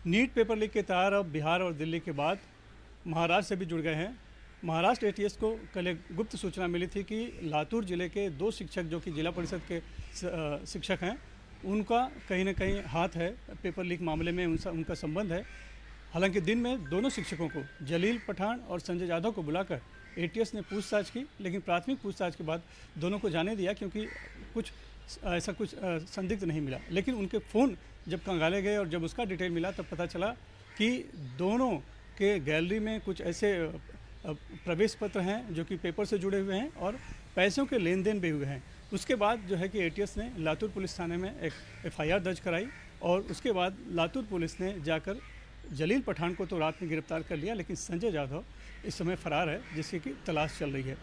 NEET paper leak के तार अब बिहार और दिल्ली के बाद महाराष्ट्र से भी जुड़ गए हैं। महाराष्ट्र एटीएस को कल एक गुप्त सूचना मिली थी कि लातूर जिले के 2 शिक्षक जो कि जिला परिषद के शिक्षक हैं, उनका कहीं ना कहीं हाथ है पेपर लीक मामले में, उनका संबंध है। हालांकि दिन में दोनों शिक्षकों को, जलील पठान और संजय जाधव को बुलाकर एटीएस ने पूछताछ की, लेकिन प्राथमिक पूछताछ के बाद दोनों को जाने दिया क्योंकि कुछ संदिग्ध नहीं मिला। लेकिन उनके फ़ोन जब खंगाले गए और जब उसका डिटेल मिला तब पता चला कि दोनों के गैलरी में कुछ ऐसे प्रवेश पत्र हैं जो कि पेपर से जुड़े हुए हैं और पैसों के लेन देन भी हुए हैं। उसके बाद जो है कि एटीएस ने लातूर पुलिस थाने में एक एफआईआर दर्ज कराई और उसके बाद लातूर पुलिस ने जाकर जलील पठान को तो रात में गिरफ्तार कर लिया, लेकिन संजय जाधव इस समय फरार है, जिसकी कि तलाश चल रही है।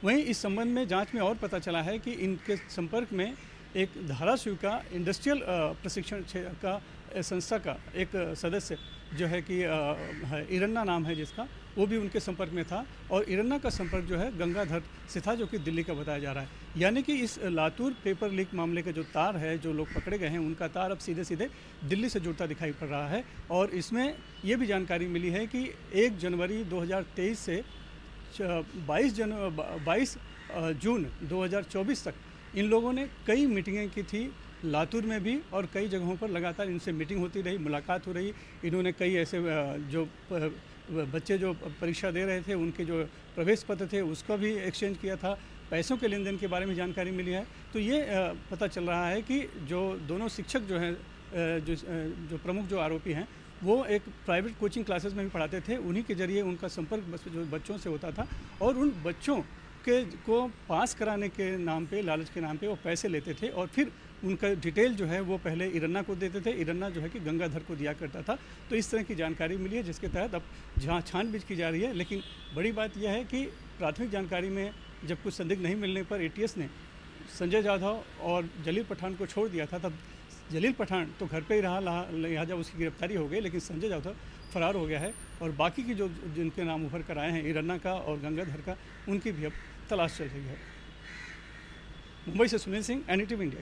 वहीं इस संबंध में जांच में और पता चला है कि इनके संपर्क में एक धाराशिव का इंडस्ट्रियल प्रशिक्षण का संस्था का एक सदस्य जो है कि इरन्ना नाम है जिसका, वो भी उनके संपर्क में था और इरन्ना का संपर्क जो है गंगाधर से था, जो कि दिल्ली का बताया जा रहा है। यानी कि इस लातूर पेपर लीक मामले का जो तार है, जो लोग पकड़े गए हैं, उनका तार अब सीधे सीधे दिल्ली से जुड़ता दिखाई पड़ रहा है। और इसमें ये भी जानकारी मिली है कि 1 जनवरी 2023 से 22 जून 2024 तक इन लोगों ने कई मीटिंगें की थी, लातूर में भी और कई जगहों पर लगातार इनसे मीटिंग होती रही, मुलाकात हो रही। इन्होंने कई ऐसे जो बच्चे जो परीक्षा दे रहे थे उनके जो प्रवेश पत्र थे उसका भी एक्सचेंज किया था। पैसों के लेन देन के बारे में जानकारी मिली है। तो ये पता चल रहा है कि जो दोनों शिक्षक जो हैं, जो प्रमुख जो आरोपी हैं, वो एक प्राइवेट कोचिंग क्लासेस में भी पढ़ाते थे। उन्हीं के जरिए उनका संपर्क जो बच्चों से होता था और उन बच्चों को पास कराने के नाम पे, लालच के नाम पे वो पैसे लेते थे और फिर उनका डिटेल जो है वो पहले इरन्ना को देते थे, इरन्ना जो है कि गंगाधर को दिया करता था। तो इस तरह की जानकारी मिली है, जिसके तहत अब जहाँ छानबीन की जा रही है। लेकिन बड़ी बात यह है कि प्राथमिक जानकारी में जब कुछ संदिग्ध नहीं मिलने पर एटीएस ने संजय जाधव और जलील पठान को छोड़ दिया था। तब जलील पठान तो घर पे ही रहा, लिहाजा उसकी गिरफ्तारी हो गई, लेकिन संजय जाधव फरार हो गया है और बाकी की जो जिनके नाम उभर कर आए हैं, इरन्ना का और गंगाधर का, उनकी भी अब तलाश चल रही है। मुंबई से सुनील सिंह, एनडीटीवी इंडिया।